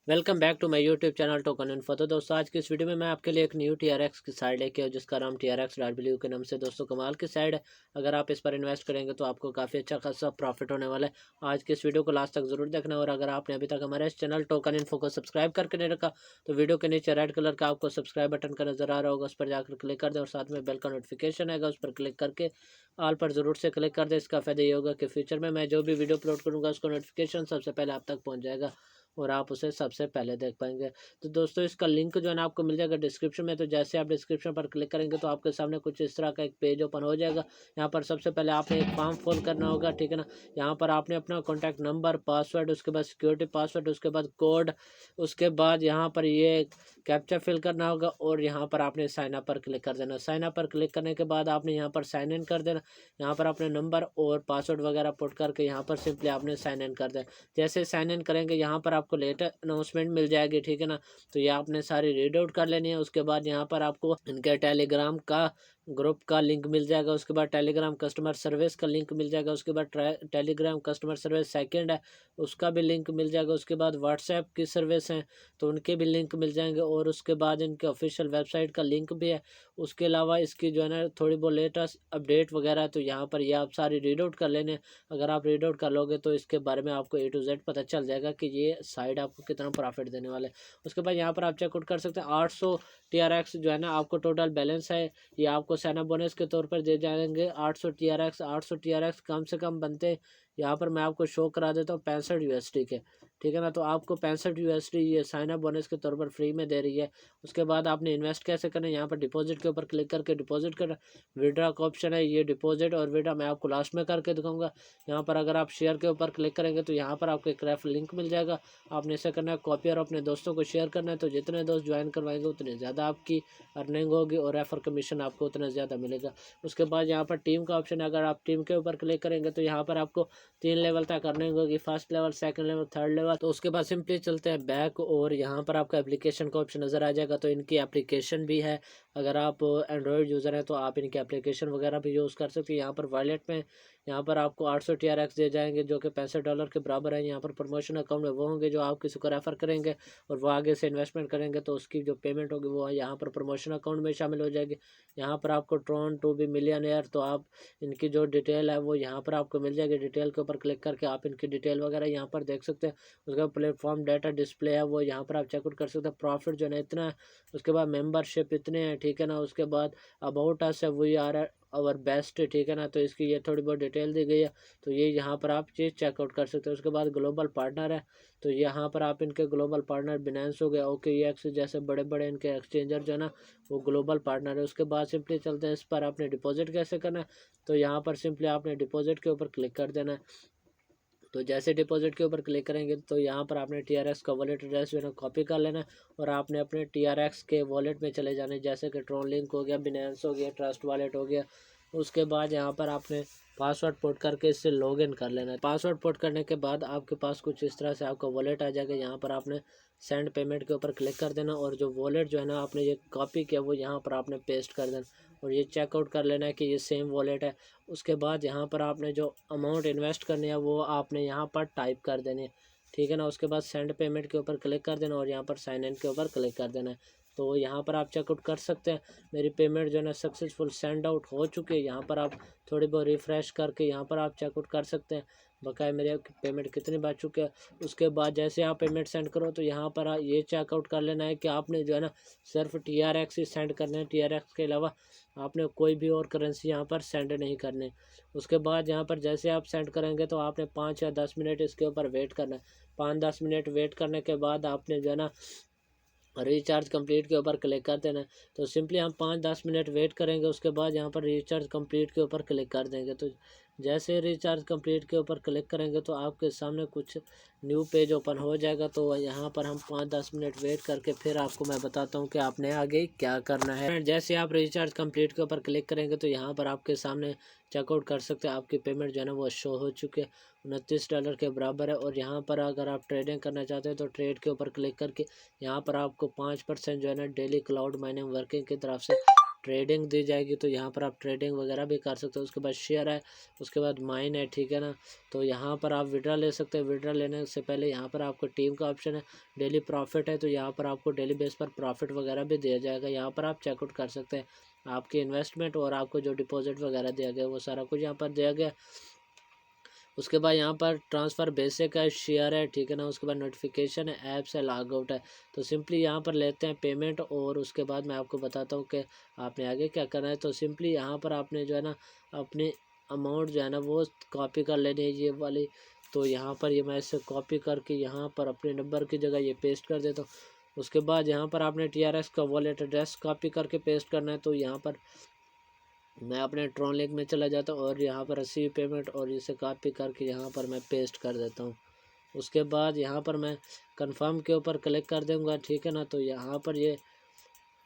Welcome back to my YouTube channel token info. तो दोस्तों आज की इस वीडियो में मैं आपके लिए एक न्यू TRX की साइड लेके आया जिसका नाम trx.blue के नाम से दोस्तों कमाल की साइड है। अगर आप इस पर इन्वेस्ट करेंगे तो आपको काफ़ी अच्छा खासा प्रॉफिट होने वाला है। आज की इस वीडियो को लास्ट तक जरूर देखना। और अगर आपने अभी तक हमारे इस चैनल टोकन इन्फो को सब्सक्राइब करके नहीं रखा तो वीडियो के नीचे रेड कलर का आपको सब्सक्राइब बटन का नजर आ रहा होगा, उस पर जाकर क्लिक कर दें और साथ में बेल का नोटिफिकेशन आएगा उस पर क्लिक करके ऑल पर जरूर से क्लिक कर दें। इसका फायदा ये होगा कि फ्यूचर में मैं जो भी वीडियो अपलोड करूँगा उसका नोटिफिकेशन सबसे पहले आप तक पहुँच जाएगा और आप उसे सबसे पहले देख पाएंगे। तो दोस्तों इसका लिंक जो है ना आपको मिल जाएगा डिस्क्रिप्शन में। तो जैसे आप डिस्क्रिप्शन पर क्लिक करेंगे तो आपके सामने कुछ इस तरह का एक पेज ओपन हो जाएगा। यहाँ पर सबसे पहले आपने एक फॉर्म फिल करना होगा, ठीक है ना। यहाँ पर आपने अपना कॉन्टैक्ट नंबर, पासवर्ड, उसके बाद सिक्योरिटी पासवर्ड, उसके बाद कोड, उसके बाद यहाँ पर ये कैप्चा फिल करना होगा और यहाँ पर आपने साइन अप पर क्लिक कर देना। साइन अप पर क्लिक करने के बाद आपने यहाँ पर साइन इन कर देना। यहाँ पर अपने नंबर और पासवर्ड वगैरह पुट करके यहाँ पर सिंपली आपने साइन इन कर देना। जैसे साइन इन करेंगे यहाँ पर आपको लेटर अनाउंसमेंट मिल जाएगी, ठीक है ना। तो ये आपने सारी रीड आउट कर लेनी है। उसके बाद यहाँ पर आपको इनके टेलीग्राम का ग्रुप का लिंक मिल जाएगा, उसके बाद टेलीग्राम कस्टमर सर्विस का लिंक मिल जाएगा, उसके बाद टेलीग्राम कस्टमर सर्विस सेकंड है उसका भी लिंक मिल जाएगा, उसके बाद व्हाट्सएप की सर्विस है तो उनके भी लिंक मिल जाएंगे और उसके बाद इनके ऑफिशियल वेबसाइट का लिंक भी है। उसके अलावा इसकी जो है ना थोड़ी बहुत लेटेस्ट अपडेट वगैरह तो यहाँ पर ये आप सारी रीड आउट कर लेने। अगर आप रीड आउट कर लोगे तो इसके बारे में आपको A to Z पता चल जाएगा कि ये साइड आपको कितना प्रॉफिट देने वाले। उसके बाद यहाँ पर आप चेकआउट कर सकते हैं 800 TRX जो है ना आपको टोटल बैलेंस है, ये आपको साइनअप बोनस के तौर पर दे जाएंगे। 800 TRX कम से कम बनते यहाँ पर मैं आपको शो करा देता हूँ 65 USD के, ठीक है ना। तो आपको 65 USD ये साइन अप बोनस के तौर पर फ्री में दे रही है। उसके बाद आपने इन्वेस्ट कैसे करना है, यहाँ पर डिपॉजिट के ऊपर क्लिक करके डिपॉजिट करना। विड्रा का ऑप्शन है, ये डिपॉजिट और विड्रा मैं आपको लास्ट में करके दिखाऊंगा। यहाँ पर अगर आप शेयर के ऊपर क्लिक करेंगे तो यहाँ पर आपको एक रेफर लिंक मिल जाएगा। आपने इसे करना है कॉपी और अपने दोस्तों को शेयर करना है। तो जितने दोस्त ज्वाइन करवाएंगे उतने ज़्यादा आपकी अर्निंग होगी और रेफर कमीशन आपको उतना ज़्यादा मिलेगा। उसके बाद यहाँ पर टीम का ऑप्शन है, अगर आप टीम के ऊपर क्लिक करेंगे तो यहाँ पर आपको 3 लेवल तक अर्निंग होगी, first level, second level, third level. तो उसके बाद सिंपली चलते हैं बैक और यहाँ पर आपका एप्लीकेशन का ऑप्शन नज़र आ जाएगा। तो इनकी एप्लीकेशन भी है, अगर आप एंड्रॉयड यूज़र हैं तो आप इनकी एप्लीकेशन वगैरह भी यूज़ कर सकते हैं। यहाँ पर वॉलेट में यहाँ पर आपको 800 TRX दे जाएंगे जो कि $65 के बराबर है। यहाँ पर प्रमोशन अकाउंट में वो होंगे जो आप किसी को रेफ़र करेंगे और वो आगे से इन्वेस्टमेंट करेंगे तो उसकी जो पेमेंट होगी वो यहाँ पर प्रमोशन अकाउंट में शामिल हो जाएगी। यहाँ पर आपको ट्रॉन टू बी मिलियनेयर, तो आप इनकी जो डिटेल है वो यहाँ पर आपको मिल जाएगी। डिटेल के ऊपर क्लिक करके आप इनकी डिटेल वगैरह यहाँ पर देख सकते हैं। उसका प्लेटफॉर्म डाटा डिस्प्ले है वो यहाँ पर आप चेकआउट कर सकते हैं। प्रॉफिट जो है ना इतना है, उसके बाद मेंबरशिप इतने हैं, ठीक है ना। उसके बाद अबाउट अस है, वी आर और बेस्ट, ठीक है ना। तो इसकी ये थोड़ी बहुत डिटेल दी गई है तो ये यहाँ पर आप चीज़ चेकआउट कर सकते हैं। उसके बाद ग्लोबल पार्टनर है, तो यहाँ पर आप इनके ग्लोबल पार्टनर बिनेंस हो गया, OKX जैसे बड़े बड़े इनके एक्सचेंजर जो है ना वो ग्लोबल पार्टनर है। उसके बाद सिंपली चलते हैं इस पर आपने डिपॉजिट कैसे करना है। तो यहाँ पर सिंपली आपने डिपॉजिट के ऊपर क्लिक कर देना है। तो जैसे डिपॉजिट के ऊपर क्लिक करेंगे तो यहाँ पर आपने TRX का वॉलेट एड्रेस जो है ना कॉपी कर लेना है और आपने अपने TRX के वॉलेट में चले जाने, जैसे कि ट्रोन लिंक हो गया, बिनेंस हो गया, ट्रस्ट वॉलेट हो गया। उसके बाद यहाँ पर आपने पासवर्ड पुट करके इससे लॉगिन कर लेना है। पासवर्ड पुट करने के बाद आपके पास कुछ इस तरह से आपका वॉलेट आ जाएगा। यहाँ पर आपने सेंड पेमेंट के ऊपर क्लिक कर देना और जो वॉलेट जो है ना आपने ये कॉपी किया वो यहाँ पर आपने पेस्ट कर देना और ये चेकआउट कर लेना है कि ये सेम वॉलेट है। उसके बाद यहाँ पर आपने जो अमाउंट इन्वेस्ट करनी है वो आपने यहाँ पर टाइप कर देनी है, ठीक है ना। उसके बाद सेंड पेमेंट के ऊपर क्लिक कर देना और यहाँ पर साइन इन के ऊपर क्लिक कर देना है। तो यहाँ पर आप चेकआउट कर सकते हैं मेरी पेमेंट जो है ना सक्सेसफुल सेंड आउट हो चुकी है। यहाँ पर आप थोड़ी बहुत रिफ़्रेश करके यहाँ पर आप चेकआउट कर सकते हैं बकाया मेरे पेमेंट कितनी बच चुके हैं। उसके बाद जैसे आप पेमेंट सेंड करो तो यहाँ पर ये चेकआउट कर लेना है कि आपने जो है ना सिर्फ TRX ही सेंड करना है, TRX के अलावा आपने कोई भी और करेंसी यहाँ पर सेंड नहीं करने। उसके बाद यहाँ पर जैसे आप सेंड करेंगे तो आपने 5 या 10 मिनट इसके ऊपर वेट करना है। 5-10 मिनट वेट करने के बाद आपने जो है ना रिचार्ज कंप्लीट के ऊपर क्लिक कर देना है। तो सिंपली हम 5-10 मिनट वेट करेंगे, उसके बाद यहाँ पर रिचार्ज कंप्लीट के ऊपर क्लिक कर देंगे। तो जैसे रिचार्ज कंप्लीट के ऊपर क्लिक करेंगे तो आपके सामने कुछ न्यू पेज ओपन हो जाएगा। तो यहाँ पर हम 5-10 मिनट वेट करके फिर आपको मैं बताता हूँ कि आपने आगे क्या करना है। जैसे आप रिचार्ज कंप्लीट के ऊपर क्लिक करेंगे तो यहाँ पर आपके सामने चेकआउट कर सकते हैं। आपकी पेमेंट जो है ना वो शो हो चुके हैं, $29 के बराबर है। और यहाँ पर अगर आप ट्रेडिंग करना चाहते हैं तो ट्रेड के ऊपर क्लिक करके यहाँ पर आपको 5% जो है ना डेली क्लाउड माइनिंग वर्किंग की तरफ से ट्रेडिंग दी जाएगी, तो यहाँ पर आप ट्रेडिंग वगैरह भी कर सकते हो। उसके बाद शेयर है, उसके बाद माइन है, ठीक है ना। तो यहाँ पर आप विड्रा ले सकते हो। विड्रा लेने से पहले यहाँ पर आपको टीम का ऑप्शन है, डेली प्रॉफिट है, तो यहाँ पर आपको डेली बेस पर प्रॉफिट वगैरह भी दिया जाएगा। यहाँ पर आप चेकआउट कर सकते हैं आपकी इन्वेस्टमेंट और आपको जो डिपॉजिट वगैरह दिया गया वो सारा कुछ यहाँ पर दिया गया। उसके बाद यहाँ पर ट्रांसफ़र बेसिक है, शेयर है, ठीक है ना। उसके बाद नोटिफिकेशन है, ऐप्स है, लॉग आउट है। तो सिंपली यहाँ पर लेते हैं पेमेंट और उसके बाद मैं आपको बताता हूँ कि आपने आगे क्या करना है। तो सिंपली यहाँ पर आपने जो है ना अपनी अमाउंट जो है ना वो कॉपी कर लेनी है, ये वाली। तो यहाँ पर ये मैं इसे कॉपी करके यहाँ पर अपने नंबर की जगह ये पेस्ट कर देता हूँ। उसके बाद यहाँ पर आपने TRX का वॉलेट एड्रेस कॉपी करके पेस्ट करना है। तो यहाँ पर मैं अपने ट्रॉन लिंक में चला जाता हूँ और यहाँ पर रिसीव पेमेंट और इसे कॉपी करके यहाँ पर मैं पेस्ट कर देता हूँ। उसके बाद यहाँ पर मैं कंफर्म के ऊपर क्लिक कर दूँगा, ठीक है ना। तो यहाँ पर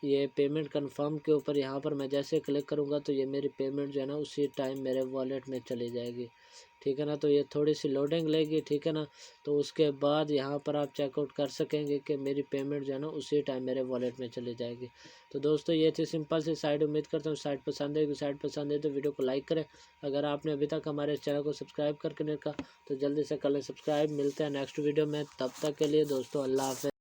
ये पेमेंट कंफर्म के ऊपर यहाँ पर मैं जैसे क्लिक करूँगा तो ये मेरी पेमेंट जो है ना उसी टाइम मेरे वॉलेट में चली जाएगी, ठीक है ना। तो ये थोड़ी सी लोडिंग लेगी, ठीक है ना। तो उसके बाद यहाँ पर आप चेकआउट कर सकेंगे कि मेरी पेमेंट जो है ना उसी टाइम मेरे वॉलेट में चली जाएगी। तो दोस्तों ये थी सिंपल सी साइट। उम्मीद करता हूँ साइट पसंद है। साइट पसंद है तो वीडियो को लाइक करें। अगर आपने अभी तक हमारे चैनल को सब्सक्राइब करके नहीं रखा तो जल्दी से कर लें सब्सक्राइब। मिलते हैं नेक्स्ट वीडियो में, तब तक के लिए दोस्तों अल्लाह हाफ़िज़।